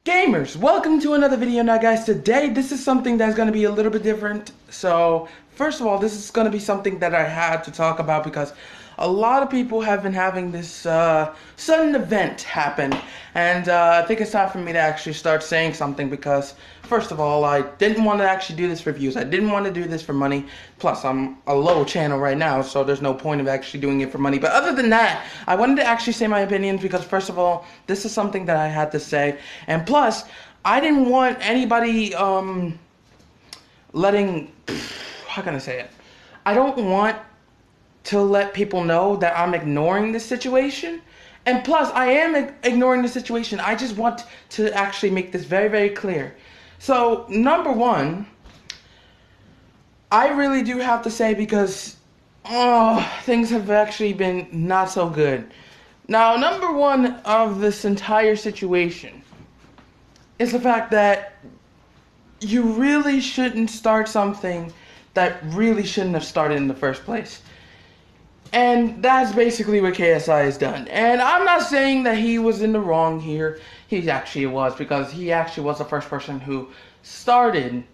Gamers, welcome to another video. Now guys, today this is something that's going to be a little bit different. So first of all, this is going to be something that I had to talk about because a lot of people have been having this sudden event happen, and I think it's time for me to actually start saying something because first of all, I didn't want to actually do this for views. I didn't want to do this for money. Plus, I'm a low channel right now, so there's no point of actually doing it for money. But other than that, I wanted to actually say my opinions because first of all, this is something that I had to say, and plus, I didn't want anybody letting, how can I say it? I don't want to let people know that I'm ignoring the situation. And plus, I am ignoring the situation. I just want to actually make this very, very clear. So, number one, I really do have to say because things have actually been not so good. Now, number one of this entire situation is the fact that you really shouldn't start something that really shouldn't have started in the first place. And that's basically what KSI has done. And I'm not saying that he was in the wrong here. He actually was, because he actually was the first person who started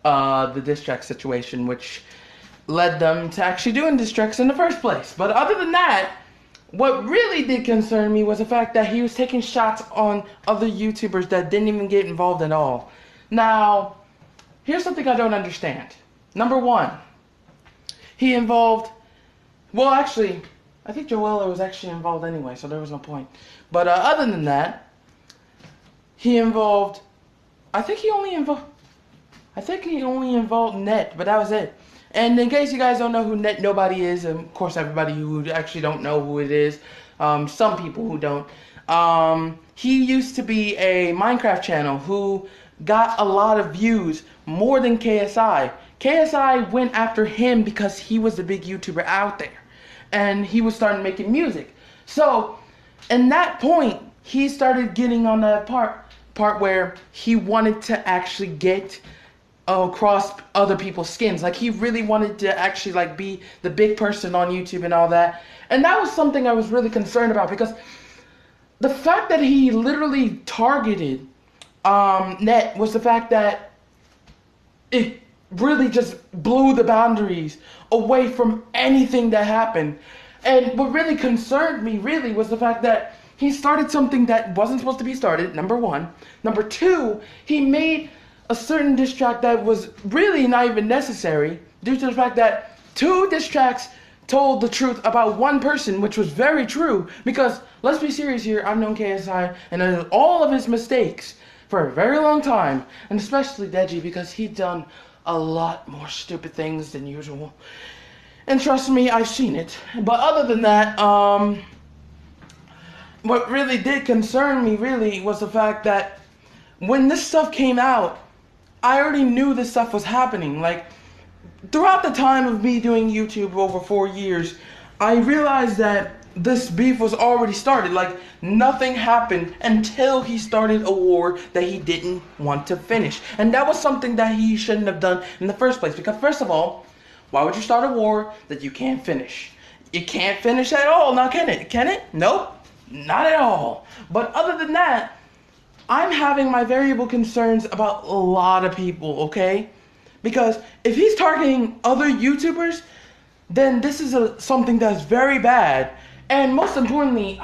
the diss track situation, which led them to actually doing diss tracks in the first place. But other than that, what really did concern me was the fact that he was taking shots on other YouTubers that didn't even get involved at all. Now, here's something I don't understand. Number one, he involved... Well, actually, I think Joella was actually involved anyway, so there was no point. But other than that, he involved... I think he only involved Net, but that was it. And in case you guys don't know who Net Nobody is, and of course everybody who actually don't know who it is, some people who don't, he used to be a Minecraft channel who got a lot of views, more than KSI. KSI went after him because he was the big YouTuber out there, and he was starting making music. So, in that point, he started getting on that part where he wanted to actually get across other people's skins. Like, he really wanted to actually like be the big person on YouTube and all that. And that was something I was really concerned about, because the fact that he literally targeted Net was the fact that it really just blew the boundaries away from anything that happened. And what really concerned me really was the fact that he started something that wasn't supposed to be started, number one. Number two, he made a certain diss track that was really not even necessary due to the fact that two diss tracks told the truth about one person, which was very true. Because, let's be serious here, I've known KSI and all of his mistakes for a very long time, and especially Deji, because he's done a lot more stupid things than usual. And trust me, I've seen it. But other than that, what really did concern me really was the fact that when this stuff came out, I already knew this stuff was happening. Like, throughout the time of me doing YouTube over 4 years, I realized that this beef was already started. Like, nothing happened until he started a war that he didn't want to finish. And that was something that he shouldn't have done in the first place. Because first of all, why would you start a war that you can't finish? You can't finish at all, now can it? Can it? Nope, not at all. But other than that, I'm having my variable concerns about a lot of people, okay? Because if he's targeting other YouTubers, then this is something that's very bad. And most importantly,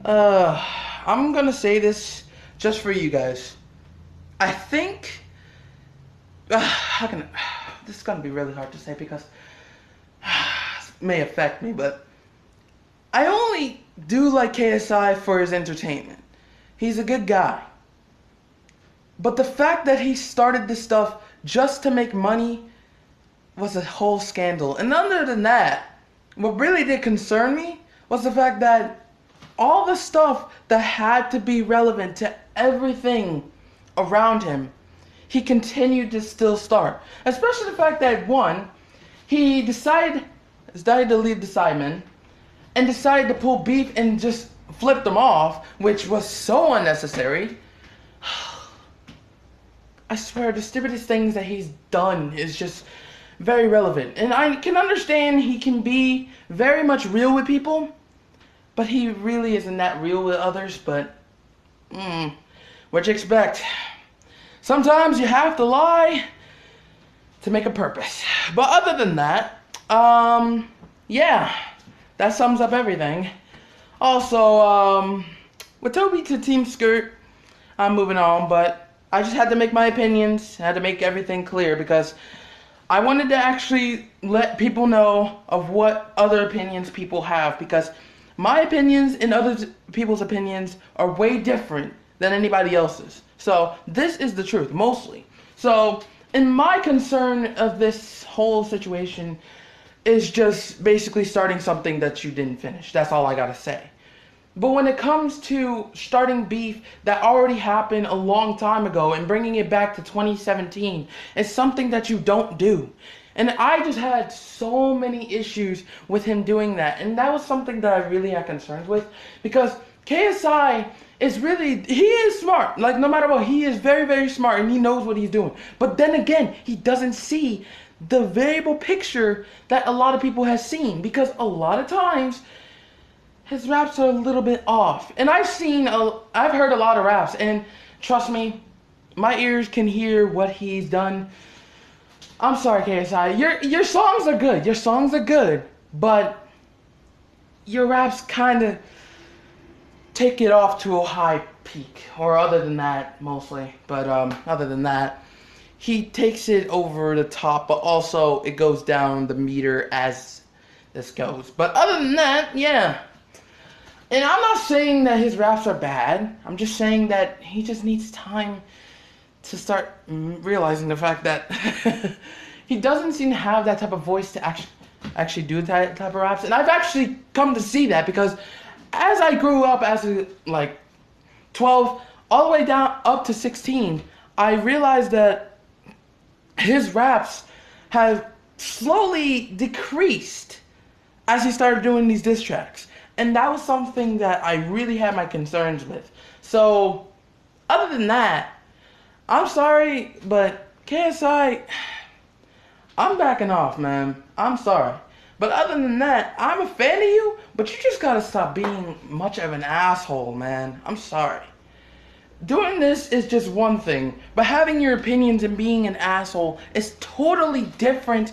I'm gonna say this just for you guys. I think, this is gonna be really hard to say because it may affect me, but I only do like KSI for his entertainment. He's a good guy. But the fact that he started this stuff just to make money was a whole scandal. And other than that, what really did concern me was the fact that all the stuff that had to be relevant to everything around him, he continued to still start. Especially the fact that, one, he decided to leave the Sidemen and decided to pull beef and just flip them off, which was so unnecessary. I swear, the stupidest things that he's done is just very relevant. And I can understand he can be very much real with people, but he really isn't that real with others. But What you expect? Sometimes you have to lie to make a purpose. But other than that, yeah, that sums up everything. Also, with Toby to Team Skirt, I'm moving on, but I just had to make my opinions, had to make everything clear because I wanted to actually let people know of what other opinions people have, because my opinions and other people's opinions are way different than anybody else's. So this is the truth, mostly. So, and my concern of this whole situation is just basically starting something that you didn't finish. That's all I gotta say. But when it comes to starting beef that already happened a long time ago and bringing it back to 2017, it's something that you don't do. And I just had so many issues with him doing that. And that was something that I really had concerns with, because KSI is really, he is smart. Like, no matter what, he is very, very smart and he knows what he's doing. But then again, he doesn't see the variable picture that a lot of people have seen, because a lot of times his raps are a little bit off. And I've heard a lot of raps, and trust me, my ears can hear what he's done. I'm sorry, KSI. Your songs are good. Your songs are good, but your raps kind of take it off to a high peak. Or other than that, mostly. But other than that, he takes it over the top, but also it goes down the meter as this goes. But other than that, yeah. And I'm not saying that his raps are bad. I'm just saying that he just needs time to start realizing the fact that he doesn't seem to have that type of voice to actually do that type of raps. And I've actually come to see that, because as I grew up as like 12 all the way down up to 16, I realized that his raps have slowly decreased as he started doing these diss tracks. And that was something that I really had my concerns with. So, other than that, I'm sorry, but KSI, I'm backing off, man. I'm sorry. But other than that, I'm a fan of you, but you just gotta stop being much of an asshole, man. I'm sorry. Doing this is just one thing, but having your opinions and being an asshole is totally different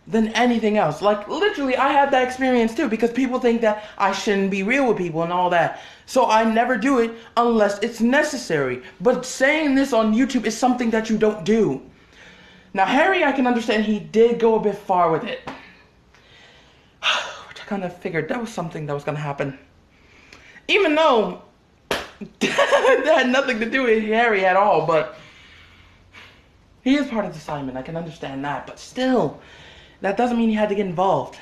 than anything else. Like, literally, I had that experience too, because people think that I shouldn't be real with people and all that. So I never do it unless it's necessary. But saying this on YouTube is something that you don't do. Now, Harry, I can understand he did go a bit far with it. Which I kind of figured that was something that was going to happen. Even though that had nothing to do with Harry at all, but he is part of the assignment. I can understand that, but still, that doesn't mean he had to get involved.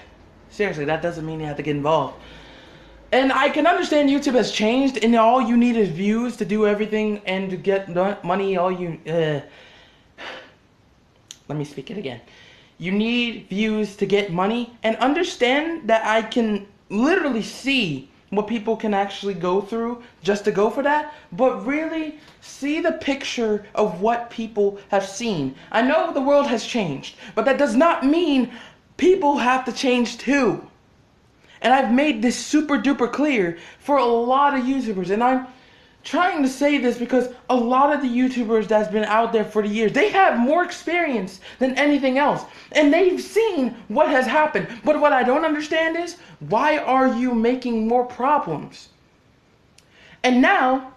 Seriously, that doesn't mean he had to get involved. And I can understand YouTube has changed, and all you need is views to do everything and to get money. Let me speak it again. You need views to get money, and understand that I can literally see what people can actually go through just to go for that, but really see the picture of what people have seen. I know the world has changed, but that does not mean people have to change too. And I've made this super duper clear for a lot of YouTubers, and I'm trying to say this because a lot of the YouTubers that's been out there for the years, they have more experience than anything else, and they've seen what has happened. But what I don't understand is, why are you making more problems? And now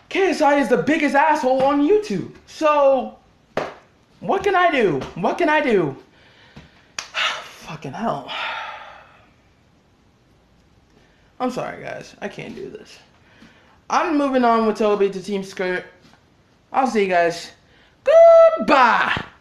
KSI is the biggest asshole on YouTube. So what can I do? What can I do? Fucking hell. I'm sorry, guys. I can't do this. I'm moving on with Toby to Team Skirt. I'll see you guys. Goodbye.